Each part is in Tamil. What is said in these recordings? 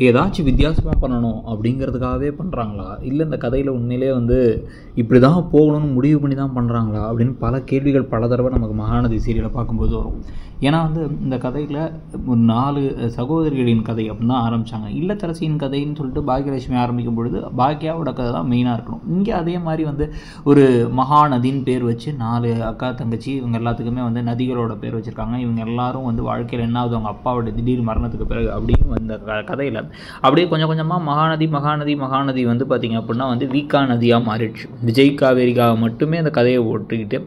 ஏதாச்சும் வித்தியாசமாக பண்ணணும் அப்படிங்கிறதுக்காகவே பண்ணுறாங்களா, இல்லை இந்த கதையில் உண்மையிலே வந்து இப்படி தான் போகணும்னு முடிவு பண்ணி தான் பண்ணுறாங்களா அப்படின்னு பல கேள்விகள் பல தடவை நமக்கு மகாநதி சீரியலை பார்க்கும்போது வரும். ஏன்னா வந்து இந்த கதையில் ஒரு 4 சகோதரிகளின் கதை அப்படின்னு தான் ஆரம்பித்தாங்க. இல்லத்தரசியின் கதைன்னு சொல்லிட்டு பாக்யலட்சுமி ஆரம்பிக்கும் பொழுது பாக்யாவோட கதை தான் மெயினாக இருக்கணும். இங்கே அதே மாதிரி வந்து ஒரு மகாநதின்னு பேர் வச்சு 4 அக்கா தங்கச்சி இவங்க எல்லாத்துக்குமே வந்து நதிகளோட பேர் வச்சுருக்காங்க. இவங்க எல்லாரும் வந்து வாழ்க்கையில் என்ன ஆகுது, அவங்க அப்பாவோட திடீர் மரணத்துக்கு பிறகு அப்படின்னு இந்த கதையில் அப்படியே கொஞ்சம் கொஞ்சமாக மகாநதி வந்து பார்த்திங்க அப்படின்னா வந்து வீக்கா நதியாக மாறிடுச்சு. விஜய் காவேரிக்காக மட்டுமே அந்த கதையை ஓட்டிக்கிட்டு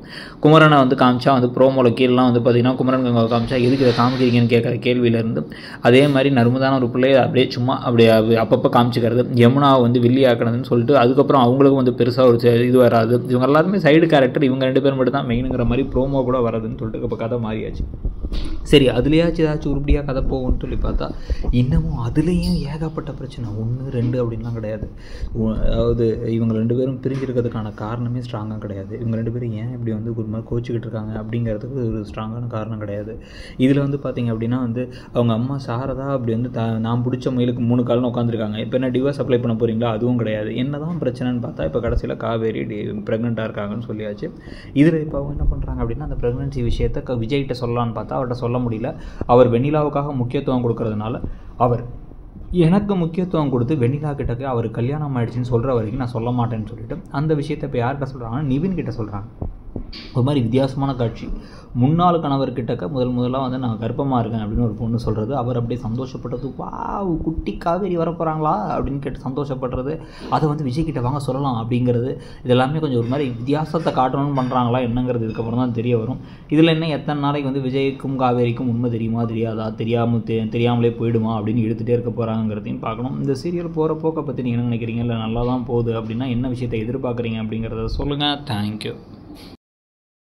குமரனை வந்து காமிச்சா வந்து ப்ரோமோவில் கீழெலாம் வந்து பார்த்திங்கன்னா குமரன் கங்கா காமிச்சா எதுக்கு இதை காமிக்கிறீங்கன்னு கேட்குற கேள்வியிலேருந்து அதே மாதிரி நர்மதான ஒரு பிள்ளையை அப்படியே சும்மா அப்படியே அப்பப்போ காமிச்சிக்கிறது, யமுனாவை வந்து வில்லி ஆக்கணுதுன்னு சொல்லிட்டு அதுக்கப்புறம் அவங்களுக்கும் வந்து பெருசாக ஒரு இது வராது, இவங்க எல்லாருமே சைடு கேரக்டர், இவங்க 2 பேர் மட்டும் தான் மெயினுங்கிற மாதிரி ப்ரோமோ கூட வராதுன்னு சொல்லிட்டு இப்போ கதை மாறியாச்சு. சரி, அதுலேயாச்சும் ஏதாச்சும் உருப்படியாக கதை போகும்னு சொல்லி பார்த்தா இன்னமும் அதுலேயும் ஏகப்பட்ட பிரச்சனை. 1 2 அப்படின்லாம் கிடையாது. அதாவது இவங்க 2 பேரும் பிரிஞ்சிருக்கிறதுக்கான காரணமே ஸ்ட்ராங்காக கிடையாது. இவங்க 2 பேரும் ஏன் இப்படி வந்து ஒரு மாதிரி கோச்சிக்கிட்டு இருக்காங்க அப்படிங்கிறதுக்கு ஒரு ஸ்ட்ராங்கான காரணம் கிடையாது. இதில் வந்து பார்த்திங்க அப்படின்னா வந்து அவங்க அம்மா சாரதா அப்படி வந்து நான் பிடிச்ச முயலுக்கு 3 கால்னு உட்காந்துருக்காங்க. இப்போ என்ன டிவோர்ஸ் அப்ளை பண்ண போகிறீங்களா, அதுவும் கிடையாது. என்ன தான் பிரச்சனைன்னு பார்த்தா இப்போ கடைசியில் காவேரி ப்ரெக்னெண்ட்டாக இருக்காங்கன்னு சொல்லியாச்சு. இதில் இப்போ அவங்க என்ன பண்ணுறாங்க அப்படின்னா அந்த ப்ரெக்னன்சி விஷயத்தை விஜய்கிட்ட சொல்லலான்னு பார்த்தா அவர்கிட்ட சொல்ல முடியல. அவர் வெண்ணிலாவுக்காக முக்கியத்துவம் கொடுக்கறதுனால அவர் எனக்கு முக்கியத்துவம் கொடுத்து வெண்ணிலா கிட்டக்கு அவர் கல்யாணம் ஆகிடுச்சின்னு சொல்கிற வரைக்கும் நான் சொல்ல மாட்டேன்னு சொல்லிட்டு அந்த விஷயத்தை இப்போ யார்கிட்ட சொல்கிறாங்கன்னா நிவின் கிட்ட சொல்கிறாங்க. ஒரு மாதிரி வித்தியாசமான காட்சி. முன்னாள் கணவர்கிட்டக்க முதலாக வந்து நான் கர்ப்பமாக இருக்கேன் அப்படின்னு ஒரு பொண்ணு சொல்கிறது, அவர் அப்படியே சந்தோஷப்பட்டது, வா குட்டி காவேரி வரப்போகிறாங்களா அப்படின்னு கேட்டு சந்தோஷப்படுறது, அதை வந்து விஜய்கிட்ட வாங்க சொல்லலாம் அப்படிங்கிறது, இதெல்லாமே கொஞ்சம் ஒரு மாதிரி வித்தியாசத்தை காட்டணும்னு பண்ணுறாங்களா என்னங்கிறது இதுக்கப்புறம் தான் தெரிய வரும். இதில் என்ன எத்தனை நாளைக்கு வந்து விஜய்க்கும் காவேரிக்கும் உண்மை தெரியுமா தெரியாதா, தெரியாமலே போயிடுமா அப்படின்னு இழுத்துகிட்டே இருக்க போகிறாங்கிறதையும் பார்க்கணும். இந்த சீரியல் போகிற போக்கை பற்றி நீங்கள் என்ன நினைக்கிறீங்க, இல்லை நல்லா தான் போகுது அப்படின்னா என்ன விஷயத்தை எதிர்பார்க்குறீங்க அப்படிங்கிறத சொல்லுங்கள். தேங்க்யூ.